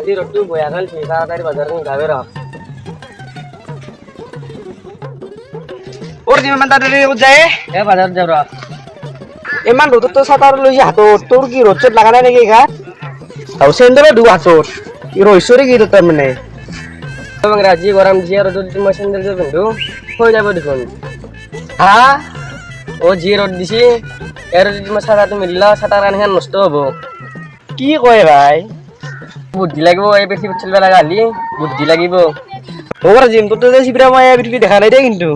আজি ৰ'দটো বয়া গাল তাড়াতাড়ি বাজাৰ যাবে ৰ ওৰ দিন মান তাড়াতাড়ি যায় বাজাৰত যাম ৰ ইমান রোদ তো ছাতার লইছি হাতত তোর কি রোদ চোদ লাগা নাই নাকি গা তাও সেন্ডলে দু হাতত কি রইছরে কি তোর মানে ৰাজি গৰম দিছে আৰু যদি মই চেণ্ডেলযোৰ পিন্ধো হৈ যাব দেখোন হ্যাঁ যি ৰ'দ দিছে আৰু যদি মই চাটাৰটো মিলিলা চাটাৰ কাৰণে নষ্ট হ'ব কি কয় ভাই বুদ্ধি লাগিব এই বেছি চলিব লগা হ'লি বুদ্ধি লাগিব ওরা জিম তো যে সিপরা মায়া বিটি দেখা নাই দে কিন্তু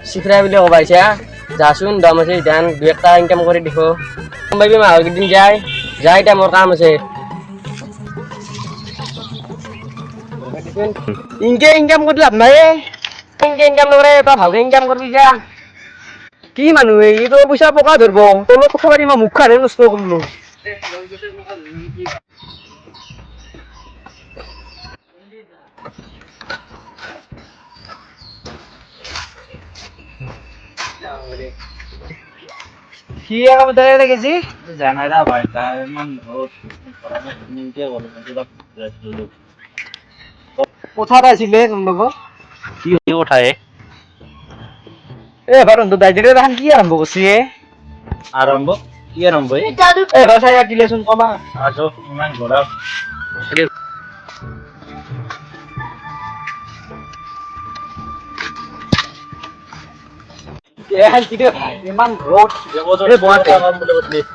চিফৰা বুলি ক'বা আহিছা যাচোন দম আছে ইতান 2-1 টা ইনকাম কৰি দেখো ভাবি মাহৰ কেইদিন যায় এতিয়া মোৰ কাম আছে ইনকে ইনকাম কৰতে লাভ নাই ইনকাম নকৰে তই ভালকে ইনকাম কৰিবি যা কি মানুহ এই তো পয়সা পকা ধরব তোর কথা পারি মা মুখ খানে নষ্ট করলো কি কাম ধরে রেখেছি জানাই না ভাই তাই ইমান নিকে বল কোথায় আছিলে তোর লোক কি উঠায় এ ভারন তো দাইজের ধান কি আরম্ভ করছি আরম্ভ কি আরম্ভ এ রসাই দিলেছুন কমা আসো ইমান ঘোড়া এখন কি রে ভাই ইমান রোদ এ বয়াতে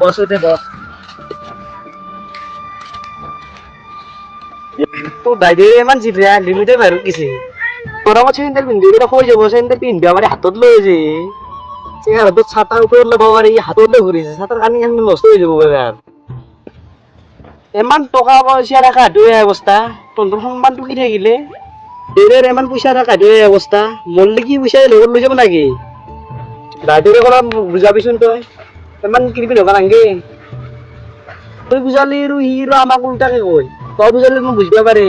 বসতে বস তো দাইজের ইমান জিবরা লিমিটে বাইরে গেছে তোরা আমার সেন্টার পিনবি এটা কই যাব সেন্টার পিনবি আমার হাতত লয়ে যে চেহারা তো ছাতার উপরে লব পারি হাতত লয়ে ঘুরিছে ছাতার কানি এখন নষ্ট হয়ে যাব এবার ইমান টকা পয়সা রাখা দুই অবস্থা তন্ত্র সম্মান টুকি থাকিলে এদের ইমান পয়সা রাখা দুই অবস্থা মরলে কি পয়সা লগত লৈ যাব নাকি দাইজের কথা বুঝাবিছোন তই ইমান কিরবি নবা নাগে তুই বুঝালি হিরো আমাক উল্টাকে কই তই বুঝালি মই বুঝবা পারে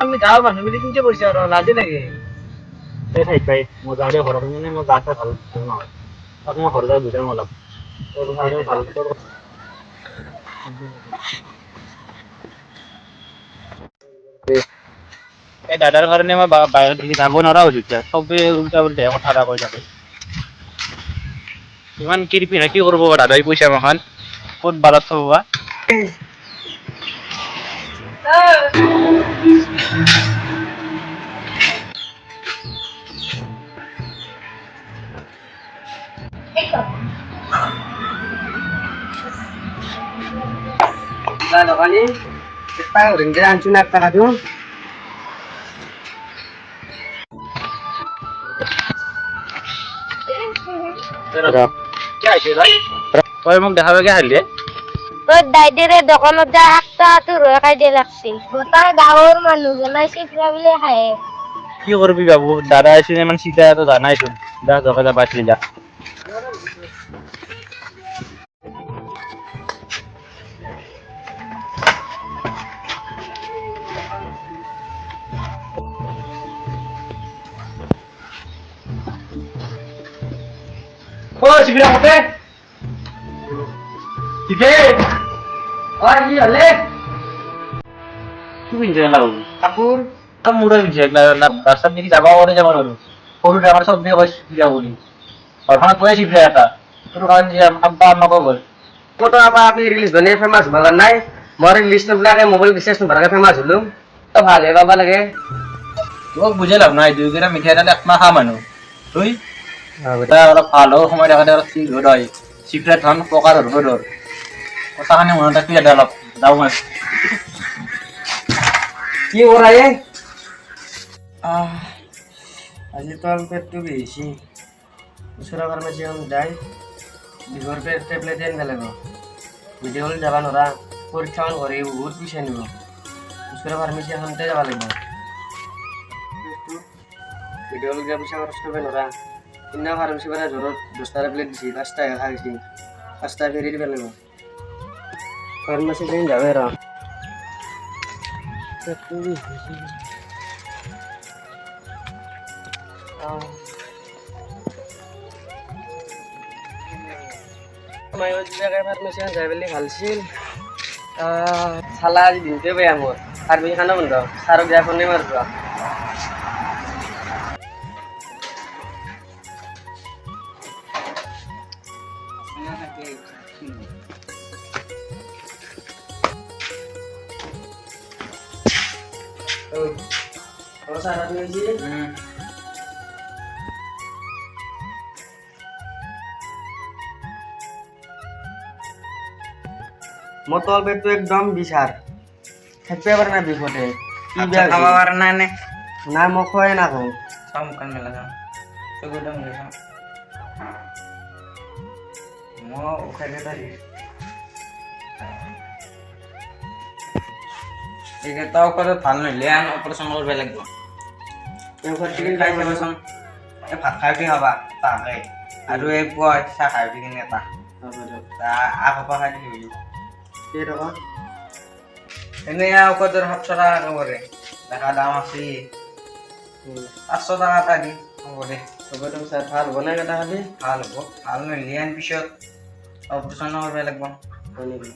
আমি গাঁৱৰ মানুহ মিলি কিনকে পইচা আৰু লাজে লাগে এই ঠাইত পাই মই যাওঁতে ঘৰত মানে মই গা চা ভাল নহয় তাক মই ঘৰত যাই বুজাম অলপ তোৰ ভাল এই দাদাৰ কাৰণে মই বাহিৰত যাব নোৱাৰা হৈছো এতিয়া চবে উল্টা উল্টা কথা এটা কৈ থাকে ইমান কিৰপি কি কৰিব দাদাই পইচা মাখান ক'ত বাৰত থব বা দোকানী পাই রিংকে আনছু না টাকা দিও তই মোক দেখাবকে আহিলি তোর দাইদেরে দোকানত যা একটা তো রয়ে খাইতে লাগছি গোটা গাঁৱৰ মানুহ জনাই চিফরা বিলে খায় কি করবি বাবু দাদা এসে ইমান চিন্তা তো জানাই তো যা দোকানে বাঁচলি যা ও শিবিরা মতে ঠিকে আর কি হলে কি পিনছে না বাবু কাপড় কাম মুড়া পিনছে না রাস্তার দিকে যাবা ওরে যাবার হলো সরুটা আমার সব দিয়ে বসে শিবিরা বলি ওখানে পড়ে শিবিরা এটা তোর কারণ যে আব্বা আমাকে বল কত আপনি রিলিজ বনে ফেমাস বাগান নাই মই রিলিজ তো লাগে মোবাইল বিশেষ বাগান ফেমাস হলো তো ভালে বাবা লাগে তোক বুঝে লাভ নাই 2 গ্রাম মিঠাই এটা একমাহ খা মানুহ তুই অলপ ভালো সময় দেখাতে অলপ ঠিক হয় শিবিরা ধান পকাৰ ধৰব ধৰ কথাখানি মনত ৰাখি দে অলপ যাওঁ মই কি ওৰাই আজি তো পেটটো বেশি ওচৰৰ ফাৰ্মাচী এখন যাই বিঘৰ পেট টেবলেট এন লাগিব ভিডিঅ' হল যাবা নৰা পৰীক্ষামান কৰি বহুত পইচা নিব ওচৰৰ ফাৰ্মাচী এখনতে যাব লাগিব ভিডিঅ' হল গিয়া পইচা খৰচ কৰিব নৰা সিদিনা ফাৰ্মাচী পৰা জ্বৰত 10টা টেবলেট দিছে 5টা খাইছি 5টা ফেৰি দিব লাগিব ফাৰ্মাচী যেন যাবে ৰ পেটটো বেশি ফাৰ্মাচী যাই বুলি ভালছিল শালা আজি দিনটোৱে বেয়া মোৰ ফাৰ্মাচী খানা বন্ধ ছাৰক দিয়া ফোনে মাৰিব ছাৰ আপুনি মোৰ তল পেটটো একদম বিচাৰ থাকিব পাৰে না বিষতে কি বেয়া খাব পাৰা নাই নে নাই মই খোৱাই নাখাওঁ চাওঁ মুখখন মেলা যাওঁ চকুটা মেলি চাওঁ মই উখাই পাৰি এইকেইটা ঔষধত ভাল নহ'লে আন অপাৰেশ্যন কৰিব লাগিব খাই চাবাচোন এই ভাত খাই উঠি খাবা তাকে আৰু এই পুৱা চাহ খাই উঠি কিনে এটা আগৰ পৰা খাই দিবি কেইটকা এনেই ঔষধৰ 700 টকা নপৰে দেখা দাম আছে 500 টকা এটা দি হ'ব দে হ'ব দিয়ক ছাৰ ভাল হ'ব নাই কেইটা খালি ভাল হ'ব ভাল নহ'লে আন পিছত অপাৰেশ্যন কৰিব লাগিব হয় নেকি